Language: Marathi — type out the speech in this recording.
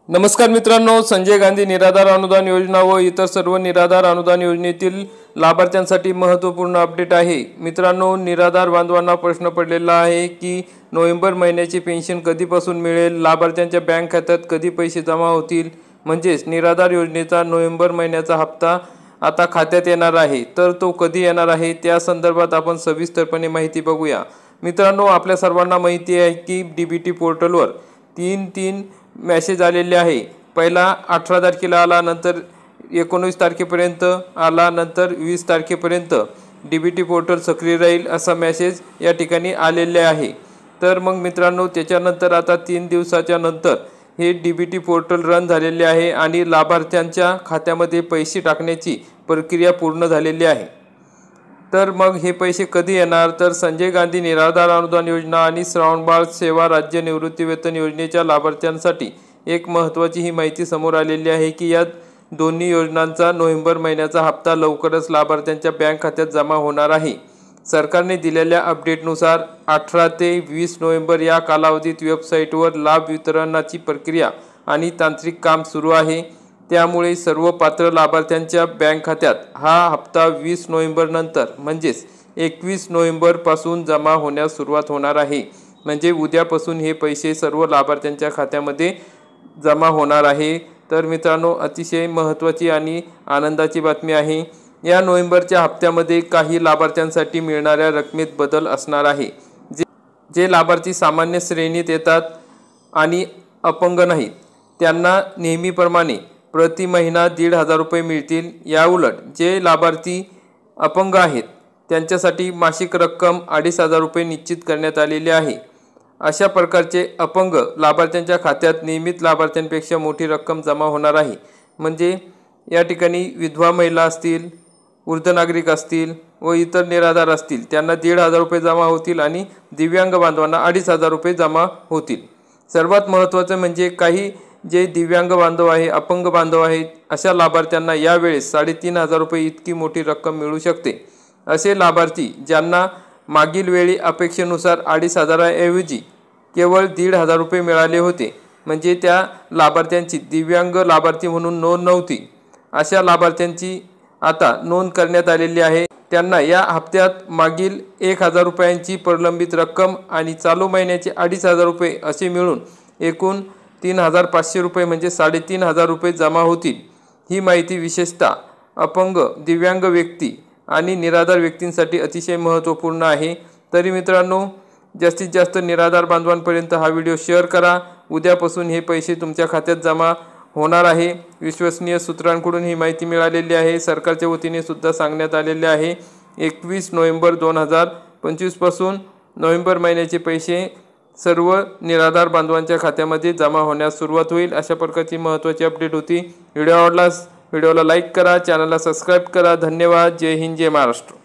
नमस्कार मित्रांनो, संजय गांधी निराधार अनुदान योजना व इतर सर्व निराधार अनुदान योजनेतील लाभार्थ्यांसाठी महत्त्वपूर्ण अपडेट आहे। मित्रांनो, निराधार बांधवांना प्रश्न पडलेला आहे की नोव्हेंबर महिन्याची पेन्शन कधीपासून मिळेल, लाभार्थ्यांच्या बँक खात्यात कधी पैसे जमा होतील, म्हणजेच निराधार योजनेचा नोव्हेंबर महिन्याचा हप्ता आता खात्यात येणार आहे। तर तो कधी येणार आहे त्या संदर्भात आपण सविस्तरपणे माहिती बघूया। मित्रांनो, आपल्या सर्वांना माहिती आहे की डीबीटी पोर्टलवर तीन मेसेज आलेले आहे। पहिला 18 तारखेला आला, नंतर 19 तारखेपर्यंत आला, नंतर 20 तारखेपर्यंत डीबीटी पोर्टल सक्रिय राहील असा मेसेज या ठिकाणी आलेले आहे। तर मग मित्रांनो, त्याच्यानंतर आता 3 दिवसाच्या नंतर हे डीबीटी पोर्टल रन झालेले आहे आणि लाभार्थ्यांच्या खात्यामध्ये पैसे टाकण्याची प्रक्रिया पूर्ण झालेली आहे। तर मग हे पैसे कधी येणार, तर संजय गांधी निराधार अनुदान योजना आणि श्रावणबाळ सेवा राज्य निवृत्तीवेतन योजनेच्या लाभार्थ्यांसाठी एक महत्त्वाची ही माहिती समोर आलेली आहे की या दोन्ही योजनांचा नोव्हेंबर महिन्याचा हप्ता लवकरच लाभार्थ्यांच्या बँक खात्यात जमा होणार आहे। सरकारने दिलेल्या अपडेटनुसार 18 ते 20 नोव्हेंबर या कालावधीत वेबसाईटवर लाभ वितरणाची प्रक्रिया आणि तांत्रिक काम सुरू आहे। त्यामुळे सर्व पात्र लाभार्थ्यांच्या बँक खात्यात हा हप्ता 20 नोव्हेंबर नंतर म्हणजेच 21 नोव्हेंबर पासून जमा होण्यास सुरुवात होणार आहे। म्हणजे उद्यापासून हे पैसे सर्व लाभार्थ्यांच्या खात्यामध्ये जमा होणार आहे। तर मित्रांनो, अतिशय महत्त्वाची आणि आनंदाची बातमी आहे। या नोव्हेंबरच्या हप्त्यामध्ये काही लाभार्थ्यांसाठी मिळणाऱ्या रकमेत बदल असणार आहे। जे लाभार्थी सामान्य श्रेणीत येतात आणि अपंग नाहीत त्यांना नेहमीप्रमाणे प्रति महिना 1,500 रुपये मिळतील। याउलट जे लाभार्थी अपंग आहेत त्यांच्यासाठी मासिक रक्कम 2,500 रुपये निश्चित करण्यात आलेली आहे। अशा प्रकारचे अपंग लाभार्थ्यांच्या खात्यात नियमित लाभार्थ्यांपेक्षा मोठी रक्कम जमा होणार आहे। म्हणजे या ठिकाणी विधवा महिला असतील, वृद्ध नागरिक असतील व इतर निराधार असतील त्यांना 1,500 रुपये जमा होतील आणि दिव्यांग बांधवांना 2,500 रुपये जमा होतील। सर्वात महत्त्वाचं म्हणजे काही जे दिव्यांग बांधव आहे, अपंग बांधव आहेत, अशा लाभार्थ्यांना यावेळेस 3,500 रुपये इतकी मोठी रक्कम मिळू शकते। असे लाभार्थी ज्यांना मागील वेळी अपेक्षेनुसार 2,500 ऐवजी केवळ 1,500 रुपये मिळाले होते, म्हणजे त्या लाभार्थ्यांची दिव्यांग लाभार्थी म्हणून नोंद नव्हती, अशा लाभार्थ्यांची आता नोंद करण्यात आलेली आहे। त्यांना या हप्त्यात मागील 1,000 रुपयांची प्रलंबित रक्कम आणि चालू महिन्याचे 2,500 रुपये असे मिळून एकूण 3,500 रुपये म्हणजे 3,500 रुपये जमा होतील। ही माहिती विशेषतः अपंग, दिव्यांग व्यक्ती आणि निराधार व्यक्तींसाठी अतिशय महत्त्वपूर्ण आहे। तरी मित्रांनो, जास्तीत जास्त निराधार बांधवांपर्यंत हा व्हिडिओ शेअर करा। उद्यापासून हे पैसे तुमच्या खात्यात जमा होणार आहे। विश्वसनीय सूत्रांकडून ही माहिती मिळालेली आहे। सरकारच्या वतीने सुद्धा सांगण्यात आलेले आहे 21 नोव्हेंबर 2025 पासून नोव्हेंबर महिन्याचे पैसे सर्व निराधार बांधवांच्या खात्यामध्ये जमा होण्यास सुरुवात होईल। अशा प्रकारची महत्त्वाची अपडेट होती। व्हिडिओ आवडल्यास व्हिडिओला लाईक करा, चॅनलला सबस्क्राईब करा। धन्यवाद। जय हिंद, जय महाराष्ट्र।